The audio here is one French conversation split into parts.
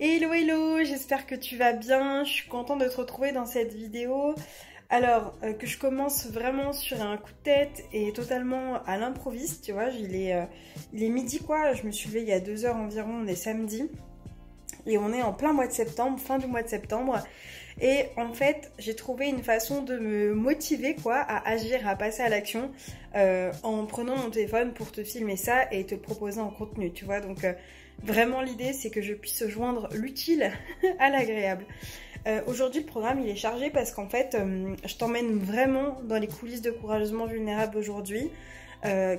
Hello hello, j'espère que tu vas bien, je suis contente de te retrouver dans cette vidéo. Alors, que je commence vraiment sur un coup de tête et totalement à l'improviste, tu vois, il est midi quoi, je me suis levée il y a 2 heures environ, on est samedi. Et on est en plein mois de septembre, fin du mois de septembre. Et en fait, j'ai trouvé une façon de me motiver quoi, à agir, à passer à l'action en prenant mon téléphone pour te filmer ça et te le proposer en contenu, tu vois. Donc vraiment l'idée c'est que je puisse joindre l'utile à l'agréable. Aujourd'hui le programme il est chargé parce qu'en fait je t'emmène vraiment dans les coulisses de Courageusement Vulnérable aujourd'hui.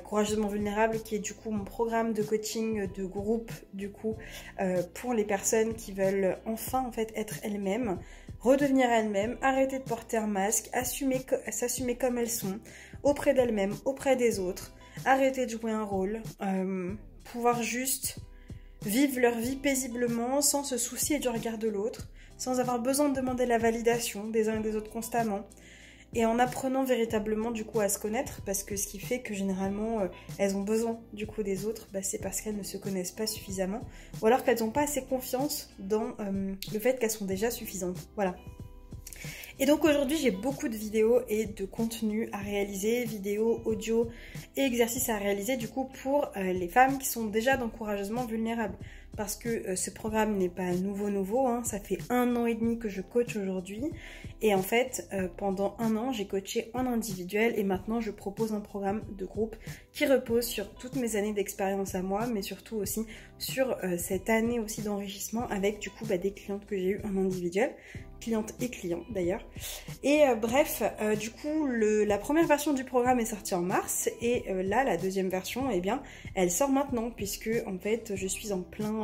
Courageusement Vulnérable qui est du coup mon programme de coaching de groupe du coup pour les personnes qui veulent enfin en fait être elles-mêmes, redevenir elles-mêmes, arrêter de porter un masque, s'assumer comme elles sont, auprès d'elles-mêmes, auprès des autres, arrêter de jouer un rôle, pouvoir juste vivre leur vie paisiblement sans se soucier du regard de l'autre, sans avoir besoin de demander la validation des uns et des autres constamment. Et en apprenant véritablement du coup à se connaître, parce que ce qui fait que généralement elles ont besoin du coup des autres, c'est parce qu'elles ne se connaissent pas suffisamment, ou alors qu'elles n'ont pas assez confiance dans le fait qu'elles sont déjà suffisantes. Voilà. Et donc aujourd'hui j'ai beaucoup de vidéos et de contenu à réaliser, vidéos, audio et exercices à réaliser du coup pour les femmes qui sont déjà dans Courageusement Vulnérable. Parce que ce programme n'est pas nouveau, hein, ça fait 1 an et demi que je coach aujourd'hui. Et en fait, pendant 1 an, j'ai coaché en individuel et maintenant je propose un programme de groupe qui repose sur toutes mes années d'expérience à moi, mais surtout aussi sur cette année aussi d'enrichissement avec du coup des clientes que j'ai eues en individuel. Clientes et clients d'ailleurs. Et bref, du coup, la première version du programme est sortie en mars et là, la deuxième version, eh bien, elle sort maintenant puisque en fait, je suis en plein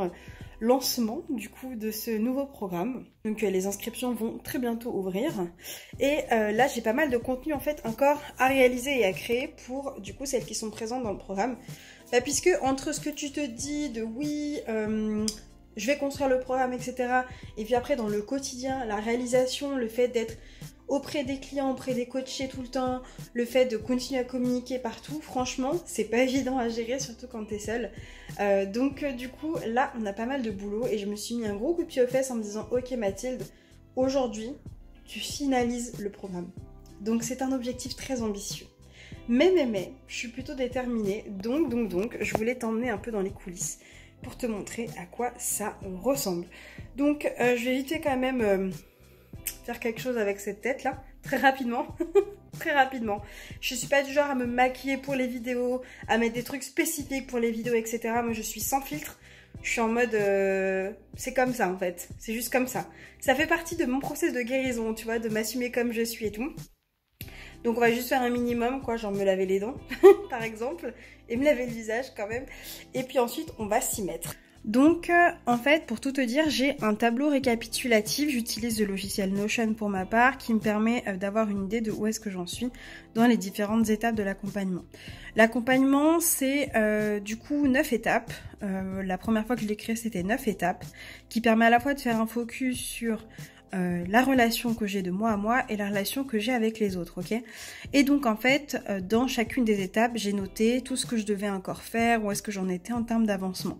lancement du coup de ce nouveau programme. Donc les inscriptions vont très bientôt ouvrir et là, j'ai pas mal de contenu en fait encore à réaliser et à créer pour du coup celles qui sont présentes dans le programme. Puisque entre ce que tu te dis de oui, je vais construire le programme, etc. Et puis après, dans le quotidien, la réalisation, le fait d'être auprès des clients, auprès des coachés tout le temps, le fait de continuer à communiquer partout, franchement, c'est pas évident à gérer, surtout quand t'es seule. Donc du coup, là, on a pas mal de boulot et je me suis mis un gros coup de pied aux fesses en me disant « Ok Mathilde, aujourd'hui, tu finalises le programme. » Donc c'est un objectif très ambitieux. Mais, je suis plutôt déterminée, donc, je voulais t'emmener un peu dans les coulisses pour te montrer à quoi ça ressemble. Donc je vais éviter quand même faire quelque chose avec cette tête là, très rapidement. Très rapidement. Je suis pas du genre à me maquiller pour les vidéos, à mettre des trucs spécifiques pour les vidéos, etc. Moi je suis sans filtre. Je suis en mode c'est comme ça en fait, c'est juste comme ça. Ça fait partie de mon process de guérison, tu vois, de m'assumer comme je suis et tout. Donc on va juste faire un minimum, quoi, genre me laver les dents, par exemple, et me laver le visage quand même. Et puis ensuite, on va s'y mettre. Donc, en fait, pour tout te dire, j'ai un tableau récapitulatif. J'utilise le logiciel Notion pour ma part, qui me permet d'avoir une idée de où est-ce que j'en suis dans les différentes étapes de l'accompagnement. L'accompagnement, c'est du coup 9 étapes. La première fois que je l'ai créé, c'était 9 étapes, qui permet à la fois de faire un focus sur la relation que j'ai de moi à moi et la relation que j'ai avec les autres, ok? Et donc en fait, dans chacune des étapes, j'ai noté tout ce que je devais encore faire, où est-ce que j'en étais en termes d'avancement.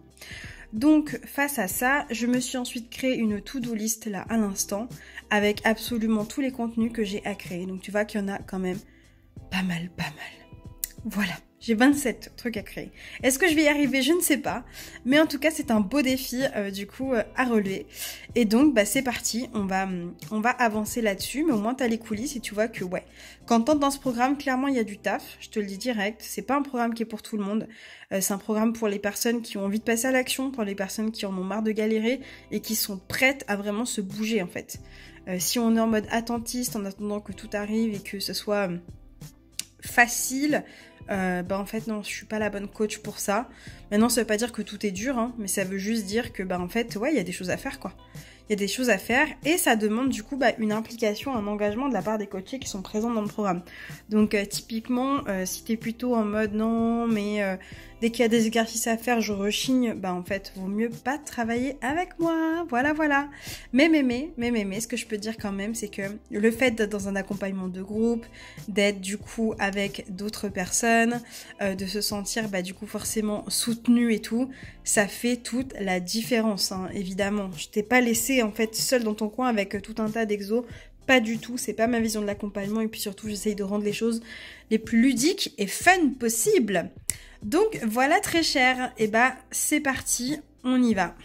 Donc face à ça, je me suis ensuite créé une to-do list là à l'instant, avec absolument tous les contenus que j'ai à créer. Donc tu vois qu'il y en a quand même pas mal. Voilà. J'ai 27 trucs à créer. Est-ce que je vais y arriver? Je ne sais pas. Mais en tout cas, c'est un beau défi du coup à relever. Et donc, c'est parti. On va avancer là-dessus. Mais au moins, tu as les coulisses et tu vois que ouais. Quand t'entres dans ce programme, clairement, il y a du taf. Je te le dis direct. C'est pas un programme qui est pour tout le monde. C'est un programme pour les personnes qui ont envie de passer à l'action, pour les personnes qui en ont marre de galérer et qui sont prêtes à vraiment se bouger en fait. Si on est en mode attentiste en attendant que tout arrive et que ce soit facile... en fait non, je suis pas la bonne coach pour ça. Maintenant ça veut pas dire que tout est dur, hein, mais ça veut juste dire que en fait ouais, il y a des choses à faire quoi. Il y a des choses à faire et ça demande du coup une implication, un engagement de la part des coachés qui sont présents dans le programme. Donc typiquement, si t'es plutôt en mode non mais dès qu'il y a des exercices à faire je rechigne, en fait vaut mieux pas travailler avec moi, voilà. Mais ce que je peux dire quand même c'est que le fait d'être dans un accompagnement de groupe, d'être du coup avec d'autres personnes, de se sentir du coup forcément soutenu soutenu et tout, ça fait toute la différence, hein, évidemment. Je t'ai pas laissé en fait seule dans ton coin avec tout un tas d'exos. Pas du tout, c'est pas ma vision de l'accompagnement et puis surtout j'essaye de rendre les choses les plus ludiques et fun possible. Donc voilà très cher, et bah c'est parti, on y va.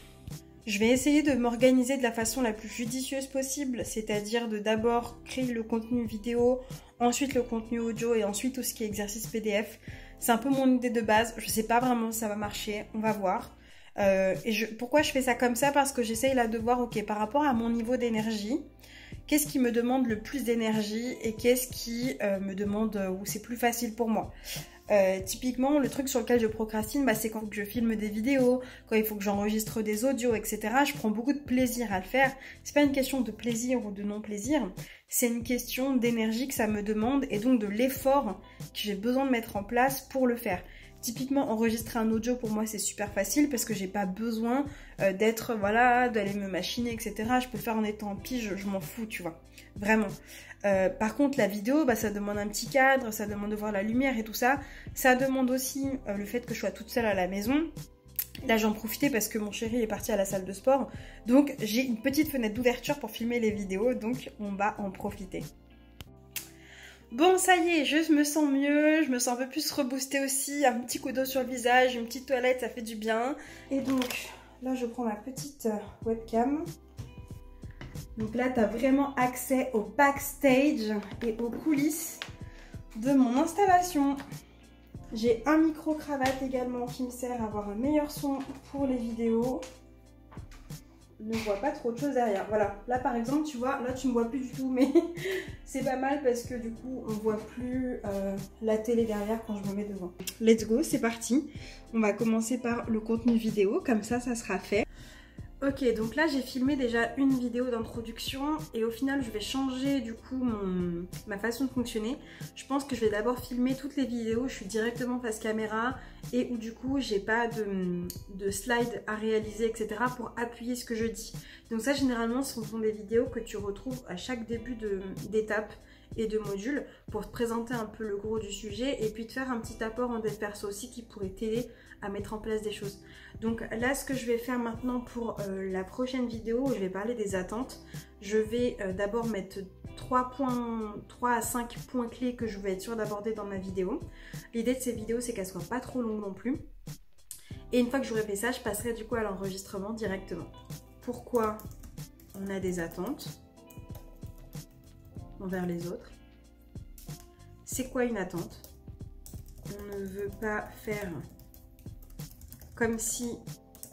Je vais essayer de m'organiser de la façon la plus judicieuse possible, c'est-à-dire de d'abord créer le contenu vidéo, ensuite le contenu audio et ensuite tout ce qui est exercice PDF. C'est un peu mon idée de base, je sais pas vraiment si ça va marcher, on va voir. Pourquoi je fais ça comme ça? Parce que j'essaye là de voir, ok, par rapport à mon niveau d'énergie, qu'est-ce qui me demande le plus d'énergie et qu'est-ce qui me demande où c'est plus facile pour moi. Typiquement, le truc sur lequel je procrastine, bah, c'est quand je filme des vidéos, quand il faut que j'enregistre des audios, etc. Je prends beaucoup de plaisir à le faire. C'est pas une question de plaisir ou de non-plaisir, c'est une question d'énergie que ça me demande et donc de l'effort que j'ai besoin de mettre en place pour le faire. Typiquement, enregistrer un audio pour moi c'est super facile parce que j'ai pas besoin d'être, voilà, d'aller me machiner, etc. Je peux le faire en étant en pige, je m'en fous, tu vois. Vraiment. Par contre, la vidéo, bah, ça demande un petit cadre, ça demande de voir la lumière et tout ça. Ça demande aussi le fait que je sois toute seule à la maison. Là, j'en profitais parce que mon chéri est parti à la salle de sport. Donc, j'ai une petite fenêtre d'ouverture pour filmer les vidéos, donc on va en profiter. Bon, ça y est, je me sens mieux, je me sens un peu plus reboostée aussi, un petit coup d'eau sur le visage, une petite toilette, ça fait du bien. Et donc, là, je prends ma petite webcam. Donc là, tu as vraiment accès au backstage et aux coulisses de mon installation. J'ai un micro-cravate également qui me sert à avoir un meilleur son pour les vidéos. Je ne vois pas trop de choses derrière. Voilà, là par exemple, tu vois, là tu me vois plus du tout, mais c'est pas mal parce que du coup, on voit plus la télé derrière quand je me mets devant. Let's go, c'est parti. On va commencer par le contenu vidéo, comme ça sera fait. Ok, donc là j'ai filmé déjà une vidéo d'introduction et au final je vais changer du coup ma façon de fonctionner. Je pense que je vais d'abord filmer toutes les vidéos, je suis directement face caméra et où du coup j'ai pas de slide à réaliser, etc. pour appuyer ce que je dis. Donc ça généralement ce sont des vidéos que tu retrouves à chaque début d'étape et de module pour te présenter un peu le gros du sujet et puis te faire un petit apport en dev perso aussi qui pourrait t'aider à mettre en place des choses. Donc là ce que je vais faire maintenant pour la prochaine vidéo où je vais parler des attentes, je vais d'abord mettre 3 à 5 points clés que je vais être sûre d'aborder dans ma vidéo. L'idée de ces vidéos c'est qu'elles soient pas trop longues non plus. Et une fois que j'aurai fait ça, je passerai du coup à l'enregistrement directement. Pourquoi on a des attentes envers les autres? C'est quoi une attente? On ne veut pas faire comme si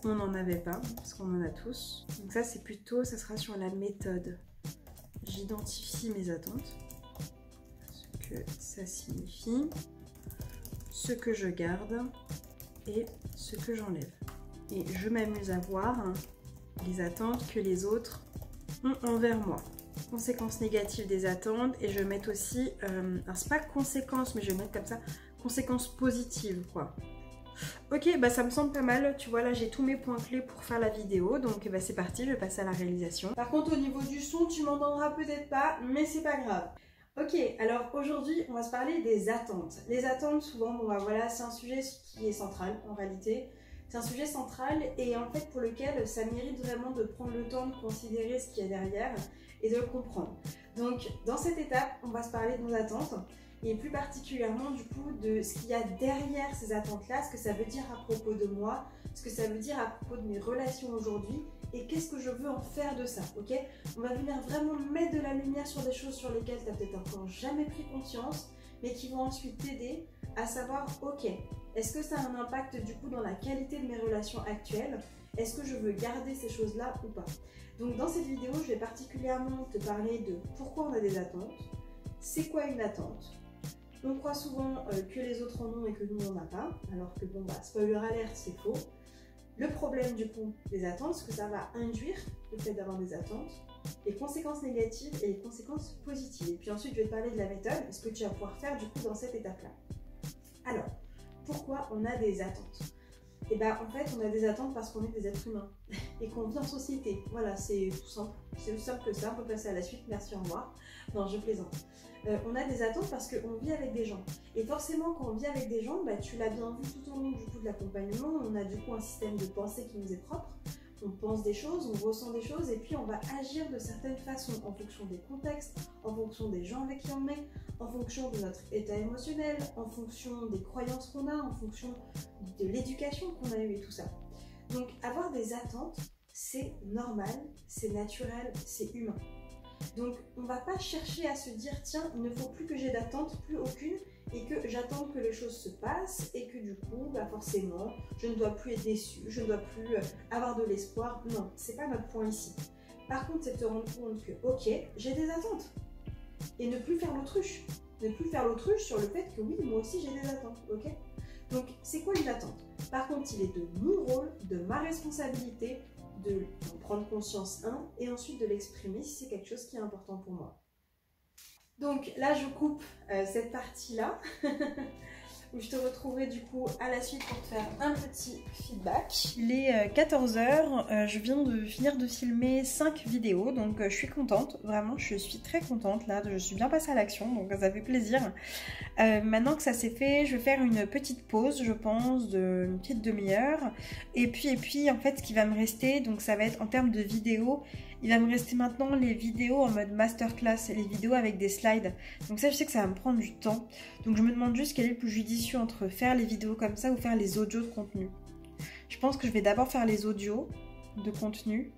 on n'en avait pas, parce qu'on en a tous. Donc ça c'est plutôt, ça sera sur la méthode. J'identifie mes attentes, ce que ça signifie, ce que je garde et ce que j'enlève. Et je m'amuse à voir les attentes que les autres ont envers moi. Conséquences négatives des attentes et je vais mettre aussi, alors c'est pas conséquences mais je vais mettre comme ça, conséquences positives quoi. Ok, bah ça me semble pas mal, tu vois là j'ai tous mes points clés pour faire la vidéo, donc bah c'est parti, je vais passer à la réalisation. Par contre au niveau du son, tu m'entendras peut-être pas, mais c'est pas grave. Ok, alors aujourd'hui on va se parler des attentes. Les attentes souvent, bon bah voilà, c'est un sujet qui est central en réalité. C'est un sujet central et en fait pour lequel ça mérite vraiment de prendre le temps de considérer ce qu'il y a derrière et de le comprendre. Donc dans cette étape, on va se parler de nos attentes. Et plus particulièrement du coup de ce qu'il y a derrière ces attentes-là, ce que ça veut dire à propos de moi, ce que ça veut dire à propos de mes relations aujourd'hui et qu'est-ce que je veux en faire de ça, ok? On va venir vraiment mettre de la lumière sur des choses sur lesquelles tu n'as peut-être encore jamais pris conscience, mais qui vont ensuite t'aider à savoir, ok, est-ce que ça a un impact du coup dans la qualité de mes relations actuelles? Est-ce que je veux garder ces choses-là ou pas? Donc dans cette vidéo, je vais particulièrement te parler de pourquoi on a des attentes, c'est quoi une attente? On croit souvent que les autres en ont et que nous on n'en a pas, alors que bon bah spoiler alert c'est faux. Le problème du coup des attentes, ce que ça va induire, le fait d'avoir des attentes, les conséquences négatives et les conséquences positives. Et puis ensuite je vais te parler de la méthode et ce que tu vas pouvoir faire du coup dans cette étape-là. Alors, pourquoi on a des attentes? Et ben en fait on a des attentes parce qu'on est des êtres humains et qu'on vit en société. Voilà, c'est tout simple. C'est aussi simple que ça, on peut passer à la suite, merci, au revoir. Non, je plaisante. On a des attentes parce qu'on vit avec des gens. Et forcément, quand on vit avec des gens, bah, tu l'as bien vu tout au long du coup de l'accompagnement, on a du coup un système de pensée qui nous est propre. On pense des choses, on ressent des choses et puis on va agir de certaines façons en fonction des contextes, en fonction des gens avec qui on est, en fonction de notre état émotionnel, en fonction des croyances qu'on a, en fonction de l'éducation qu'on a eue et tout ça. Donc avoir des attentes, c'est normal, c'est naturel, c'est humain. Donc on ne va pas chercher à se dire tiens, il ne faut plus que j'ai d'attente, plus aucune, et que j'attends que les choses se passent et que du coup, bah forcément, je ne dois plus être déçue, je ne dois plus avoir de l'espoir. Non, c'est pas notre point ici. Par contre, c'est de te rendre compte que ok, j'ai des attentes et ne plus faire l'autruche. Ne plus faire l'autruche sur le fait que oui, moi aussi j'ai des attentes, ok? Donc c'est quoi une attente? Par contre, il est de mon rôle, de ma responsabilité, de prendre conscience, et ensuite de l'exprimer si c'est quelque chose qui est important pour moi. Donc là, je coupe cette partie-là, où je te retrouverai du coup à la suite pour te faire un petit feedback. Il est 14 h, je viens de finir de filmer 5 vidéos, donc je suis contente, vraiment je suis très contente là, je suis bien passée à l'action, donc ça fait plaisir. Maintenant que ça s'est fait, je vais faire une petite pause, je pense, d'une petite demi-heure, et puis en fait ce qui va me rester, donc ça va être en termes de vidéos, il va me rester maintenant les vidéos en mode masterclass, les vidéos avec des slides. Donc ça, je sais que ça va me prendre du temps. Donc je me demande juste quel est le plus judicieux entre faire les vidéos comme ça ou faire les audios de contenu. Je pense que je vais d'abord faire les audios de contenu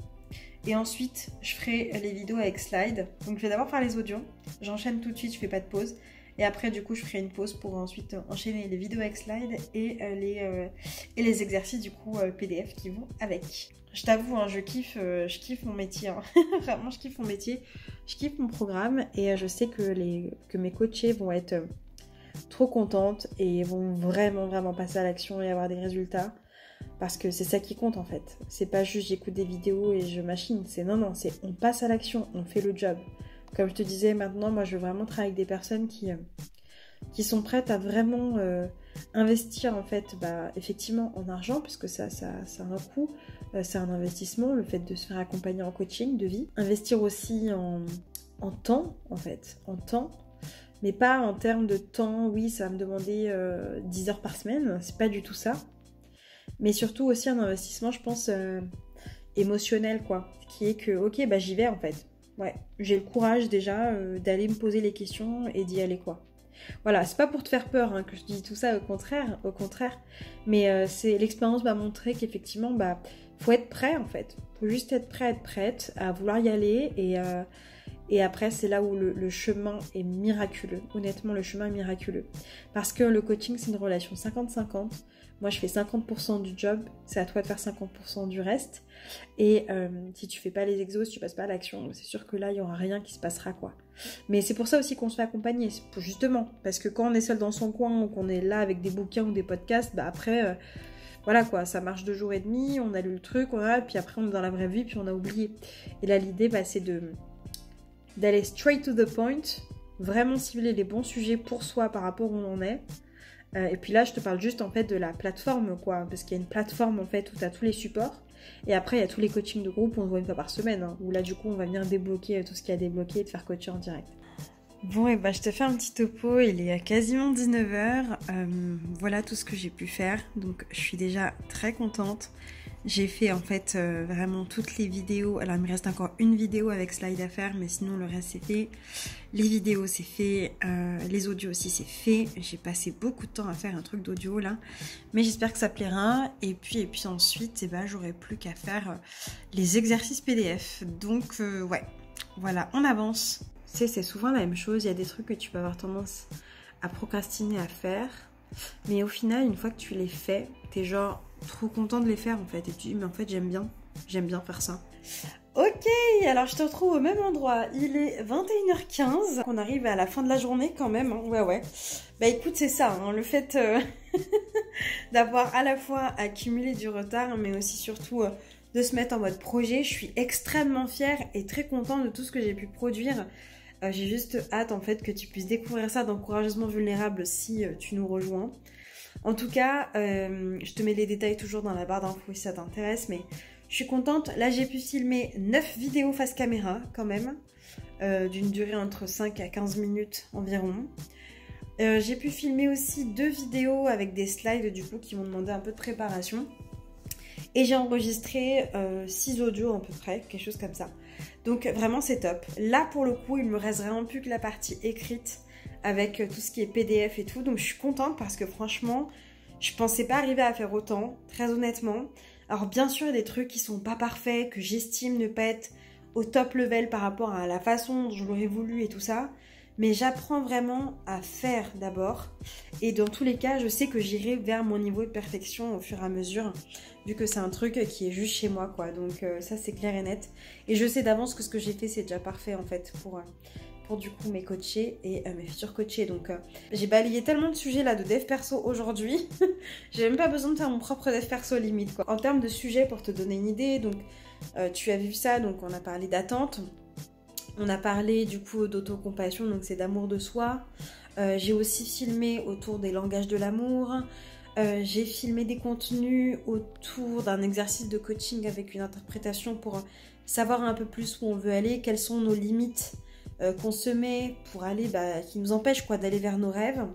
et ensuite je ferai les vidéos avec slides. Donc je vais d'abord faire les audios, j'enchaîne tout de suite, je fais pas de pause. Et après, du coup, je ferai une pause pour ensuite enchaîner les vidéos avec slides et les exercices, du coup, PDF qui vont avec. Je t'avoue, hein, je kiffe mon métier. Hein. Vraiment, je kiffe mon métier. Je kiffe mon programme et je sais que mes coachées vont être trop contentes et vont vraiment passer à l'action et avoir des résultats. Parce que c'est ça qui compte en fait. C'est pas juste j'écoute des vidéos et je machine. C'est non, c'est on passe à l'action, on fait le job. Comme je te disais, maintenant, moi, je veux vraiment travailler avec des personnes qui sont prêtes à vraiment investir, en fait, effectivement, en argent, puisque ça a un coût. C'est un investissement, le fait de se faire accompagner en coaching de vie. Investir aussi en temps, en fait, en temps. Mais pas en termes de temps, oui, ça va me demander 10 heures par semaine. C'est pas du tout ça. Mais surtout aussi un investissement, je pense, émotionnel, quoi. Qui est que, ok, j'y vais, en fait. Ouais, j'ai le courage déjà d'aller me poser les questions et d'y aller quoi. Voilà, c'est pas pour te faire peur hein, que je dis tout ça, au contraire. Mais c'est l'expérience m'a montré qu'effectivement, faut être prêt en fait. Faut juste être prête à vouloir y aller et après c'est là où le chemin est miraculeux. Honnêtement, le chemin est miraculeux. Parce que le coaching c'est une relation 50-50. Moi, je fais 50% du job, c'est à toi de faire 50% du reste. Et si tu fais pas les exos, si tu passes pas à l'action, c'est sûr que là, il y aura rien qui se passera, quoi. Mais c'est pour ça aussi qu'on se fait accompagner, justement. Parce que quand on est seul dans son coin ou qu'on est là avec des bouquins ou des podcasts, après, voilà quoi, ça marche 2 jours et demi, on a lu le truc, puis après on est dans la vraie vie, puis on a oublié. Et là, l'idée, c'est d'aller straight to the point, vraiment cibler les bons sujets pour soi par rapport où on en est. Et puis là, je te parle juste en fait de la plateforme, quoi, parce qu'il y a une plateforme en fait où tu as tous les supports. Et après, il y a tous les coachings de groupe, on se voit une fois par semaine, hein, où là, du coup, on va venir débloquer tout ce qu'il y a à débloquer et te faire coacher en direct. Bon, et je te fais un petit topo, il est quasiment 19 h. Voilà tout ce que j'ai pu faire, donc je suis déjà très contente. J'ai fait en fait vraiment toutes les vidéos. Alors il me reste encore une vidéo avec slide à faire, mais sinon le reste c'est fait. Les vidéos c'est fait, les audios aussi c'est fait. J'ai passé beaucoup de temps à faire un truc d'audio là, mais j'espère que ça plaira. Et puis ensuite, j'aurai plus qu'à faire les exercices PDF. Donc ouais, voilà, on avance. Tu sais, c'est souvent la même chose. Il y a des trucs que tu peux avoir tendance à procrastiner à faire, mais au final, une fois que tu les fais, t'es genre trop content de les faire en fait, et tu dis mais en fait j'aime bien faire ça. Ok, alors je te retrouve au même endroit, il est 21h15, on arrive à la fin de la journée quand même, hein. Ouais. Écoute, c'est ça, hein, le fait d'avoir à la fois accumulé du retard, mais aussi surtout de se mettre en mode projet. Je suis extrêmement fière et très contente de tout ce que j'ai pu produire. J'ai juste hâte en fait que tu puisses découvrir ça dans Courageusement Vulnérable si tu nous rejoins. En tout cas, je te mets les détails toujours dans la barre d'infos si ça t'intéresse, mais je suis contente. Là, j'ai pu filmer 9 vidéos face caméra quand même, d'une durée entre 5 à 15 minutes environ. J'ai pu filmer aussi 2 vidéos avec des slides du coup qui m'ont demandé un peu de préparation. Et j'ai enregistré 6 audios à peu près, quelque chose comme ça. Donc vraiment c'est top. Là pour le coup il me reste vraiment plus que la partie écrite avec tout ce qui est PDF et tout. Donc je suis contente parce que franchement je pensais pas arriver à faire autant, très honnêtement. Alors bien sûr il y a des trucs qui sont pas parfaits, que j'estime ne pas être au top level par rapport à la façon dont je l'aurais voulu et tout ça. Mais j'apprends vraiment à faire d'abord. Et dans tous les cas, je sais que j'irai vers mon niveau de perfection au fur et à mesure, vu que c'est un truc qui est juste chez moi, quoi. Donc ça, c'est clair et net. Et je sais d'avance que ce que j'ai fait, c'est déjà parfait, en fait, pour du coup mes coachés et mes futurs coachés. Donc j'ai balayé tellement de sujets là de dev perso aujourd'hui. J'ai même pas besoin de faire mon propre dev perso limite, quoi. En termes de sujets, pour te donner une idée, donc tu as vu ça, donc on a parlé d'attente. On a parlé du coup d'autocompassion, donc c'est d'amour de soi. J'ai aussi filmé autour des langages de l'amour. J'ai filmé des contenus autour d'un exercice de coaching avec une interprétation pour savoir un peu plus où on veut aller, quelles sont nos limites qu'on se met pour aller, qui nous empêchent quoi d'aller vers nos rêves.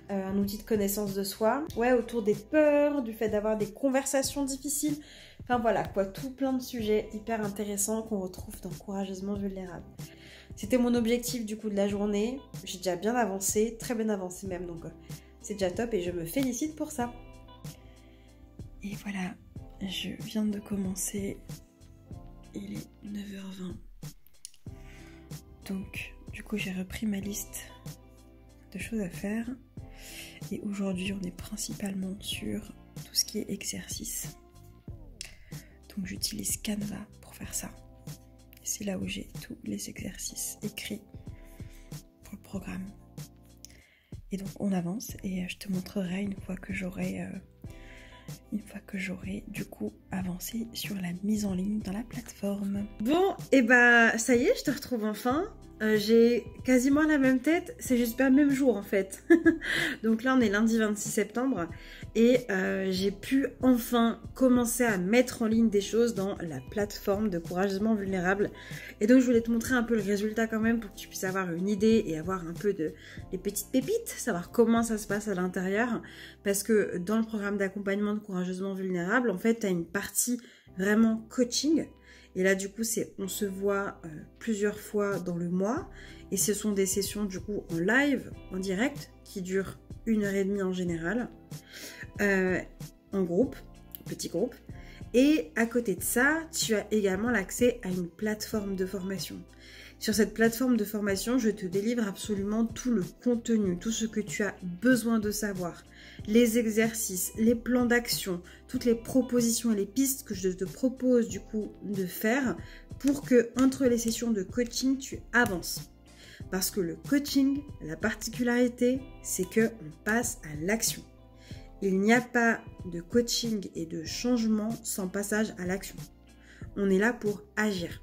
Un outil de connaissance de soi. Ouais, autour des peurs, du fait d'avoir des conversations difficiles. Enfin voilà, quoi, tout plein de sujets hyper intéressants qu'on retrouve dans Courageusement Vulnérable. C'était mon objectif du coup de la journée. J'ai déjà bien avancé, très bien avancé même, donc c'est déjà top et je me félicite pour ça. Et voilà, je viens de commencer. Il est 9h20. Donc, du coup, j'ai repris ma liste de choses à faire. Et aujourd'hui, on est principalement sur tout ce qui est exercice. Donc j'utilise Canva pour faire ça. C'est là où j'ai tous les exercices écrits pour le programme. Et donc on avance et je te montrerai une fois que j'aurai du coup avancé sur la mise en ligne dans la plateforme. Bon, et ça y est, je te retrouve enfin. J'ai quasiment la même tête, c'est juste pas le même jour en fait. Donc là on est lundi 26 septembre et j'ai pu enfin commencer à mettre en ligne des choses dans la plateforme de Courageusement Vulnérable. Et donc je voulais te montrer un peu le résultat quand même pour que tu puisses avoir une idée et avoir un peu des petites pépites, savoir comment ça se passe à l'intérieur. Parce que dans le programme d'accompagnement de Courageusement Vulnérable, en fait tu as une partie vraiment coaching. Et là, du coup, on se voit plusieurs fois dans le mois. Et ce sont des sessions, du coup, en live, en direct, qui durent 1h30 en général. En groupe, petit groupe. Et à côté de ça, tu as également l'accès à une plateforme de formation. Sur cette plateforme de formation, je te délivre absolument tout le contenu, tout ce que tu as besoin de savoir. Les exercices, les plans d'action, toutes les propositions et les pistes que je te propose du coup de faire pour que entre les sessions de coaching, tu avances. Parce que le coaching, la particularité, c'est qu'on passe à l'action. Il n'y a pas de coaching et de changement sans passage à l'action. On est là pour agir.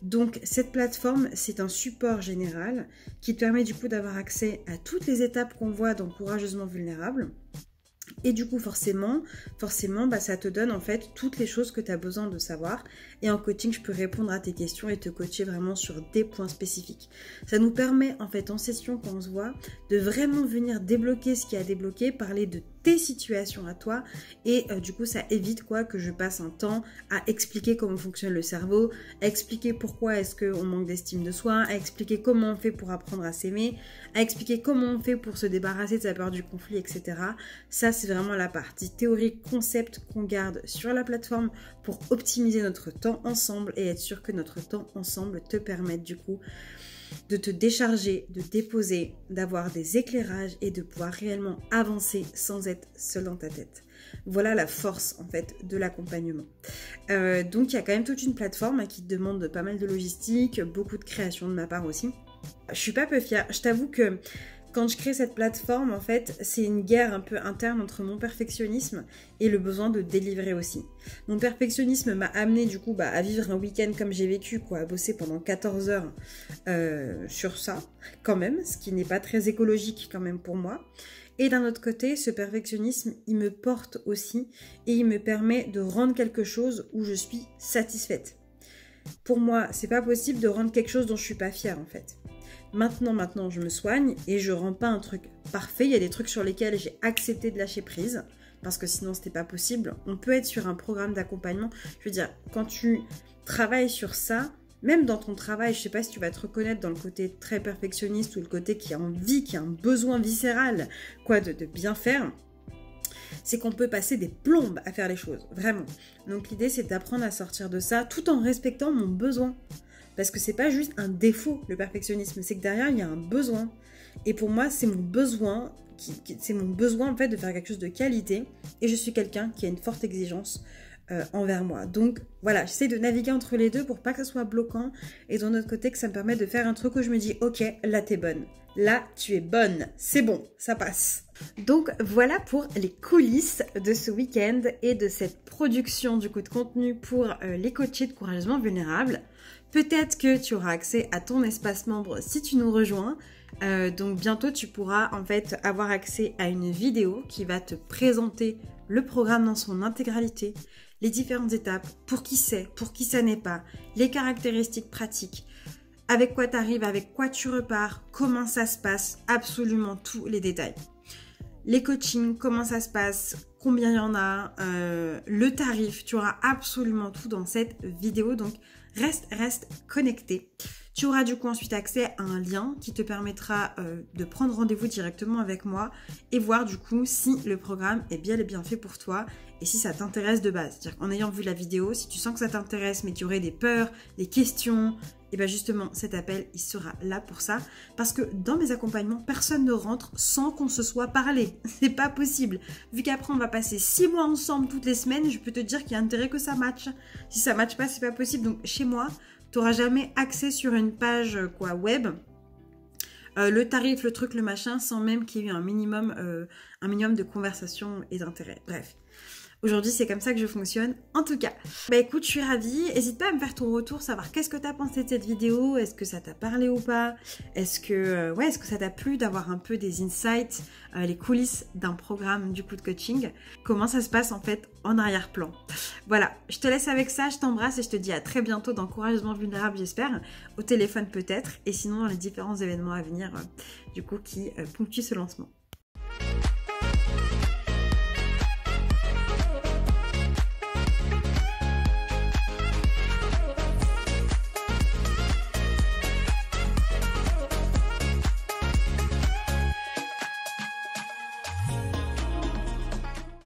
Donc cette plateforme, c'est un support général qui te permet du coup d'avoir accès à toutes les étapes qu'on voit dans Courageusement Vulnérable. Et du coup, forcément, ça te donne en fait toutes les choses que tu as besoin de savoir. Et en coaching, je peux répondre à tes questions et te coacher vraiment sur des points spécifiques. Ça nous permet en fait en session quand on se voit de vraiment venir débloquer ce qui a débloqué, parler de tes situations à toi. Et du coup, ça évite que je passe un temps à expliquer comment fonctionne le cerveau, à expliquer pourquoi est-ce qu'on manque d'estime de soi, à expliquer comment on fait pour apprendre à s'aimer, à expliquer comment on fait pour se débarrasser de sa peur du conflit, etc. Ça, c'est vraiment la partie théorique, concept qu'on garde sur la plateforme pour optimiser notre temps ensemble et être sûr que notre temps ensemble te permette du coup de te décharger, de déposer, d'avoir des éclairages et de pouvoir réellement avancer sans être seul dans ta tête. Voilà la force en fait de l'accompagnement. Donc il y a quand même toute une plateforme qui te demande pas mal de logistique, beaucoup de création de ma part aussi. Je suis pas peu fière, je t'avoue que quand je crée cette plateforme, en fait, c'est une guerre un peu interne entre mon perfectionnisme et le besoin de délivrer aussi. Mon perfectionnisme m'a amené du coup à vivre un week-end comme j'ai vécu, à bosser pendant 14 heures sur ça, quand même, ce qui n'est pas très écologique quand même pour moi. Et d'un autre côté, ce perfectionnisme, il me porte aussi et il me permet de rendre quelque chose où je suis satisfaite. Pour moi, c'est pas possible de rendre quelque chose dont je suis pas fière en fait. Maintenant, je me soigne et je rends pas un truc parfait. Il y a des trucs sur lesquels j'ai accepté de lâcher prise parce que sinon c'était pas possible. On peut être sur un programme d'accompagnement. Je veux dire, quand tu travailles sur ça, même dans ton travail, je sais pas si tu vas te reconnaître dans le côté très perfectionniste ou le côté qui a envie, qui a un besoin viscéral, quoi, de bien faire. C'est qu'on peut passer des plombes à faire les choses, vraiment. Donc l'idée, c'est d'apprendre à sortir de ça tout en respectant mon besoin. Parce que c'est pas juste un défaut, le perfectionnisme, c'est que derrière, il y a un besoin. Et pour moi, c'est mon besoin, c'est mon besoin en fait de faire quelque chose de qualité. Et je suis quelqu'un qui a une forte exigence envers moi. Donc voilà, j'essaie de naviguer entre les deux pour pas que ce soit bloquant. Et d'un autre côté, que ça me permette de faire un truc où je me dis, ok, là t'es bonne. Là, tu es bonne. C'est bon, ça passe. Donc voilà pour les coulisses de ce week-end et de cette production du coup de contenu pour les coachés de Courageusement Vulnérable. Peut-être que tu auras accès à ton espace membre si tu nous rejoins. Donc bientôt tu pourras en fait avoir accès à une vidéo qui va te présenter le programme dans son intégralité, les différentes étapes, pour qui c'est, pour qui ça n'est pas, les caractéristiques pratiques, avec quoi tu arrives, avec quoi tu repars, comment ça se passe, absolument tous les détails. Les coachings, comment ça se passe, combien il y en a, le tarif, tu auras absolument tout dans cette vidéo, donc reste connecté. Tu auras du coup ensuite accès à un lien qui te permettra de prendre rendez-vous directement avec moi et voir du coup si le programme est bien et bien fait pour toi et si ça t'intéresse de base. C'est-à-dire qu'en ayant vu la vidéo, si tu sens que ça t'intéresse mais tu aurais des peurs, des questions, et bien justement cet appel il sera là pour ça parce que dans mes accompagnements, personne ne rentre sans qu'on se soit parlé. C'est pas possible. Vu qu'après on va passer 6 mois ensemble toutes les semaines, je peux te dire qu'il y a intérêt que ça matche. Si ça matche pas, c'est pas possible. Donc chez moi, tu n'auras jamais accès sur une page web, le tarif, le truc, le machin, sans même qu'il y ait eu un minimum de conversation et d'intérêt. Bref. Aujourd'hui, c'est comme ça que je fonctionne. En tout cas, bah écoute, je suis ravie. N'hésite pas à me faire ton retour, savoir qu'est-ce que tu as pensé de cette vidéo. Est-ce que ça t'a parlé ou pas? Est-ce que ça t'a plu d'avoir un peu des insights, les coulisses d'un programme du coup de coaching? Comment ça se passe en fait en arrière-plan? Voilà, je te laisse avec ça, je t'embrasse et je te dis à très bientôt dans Courageusement Vulnérable, j'espère. Au téléphone peut-être, et sinon dans les différents événements à venir du coup qui ponctuent ce lancement.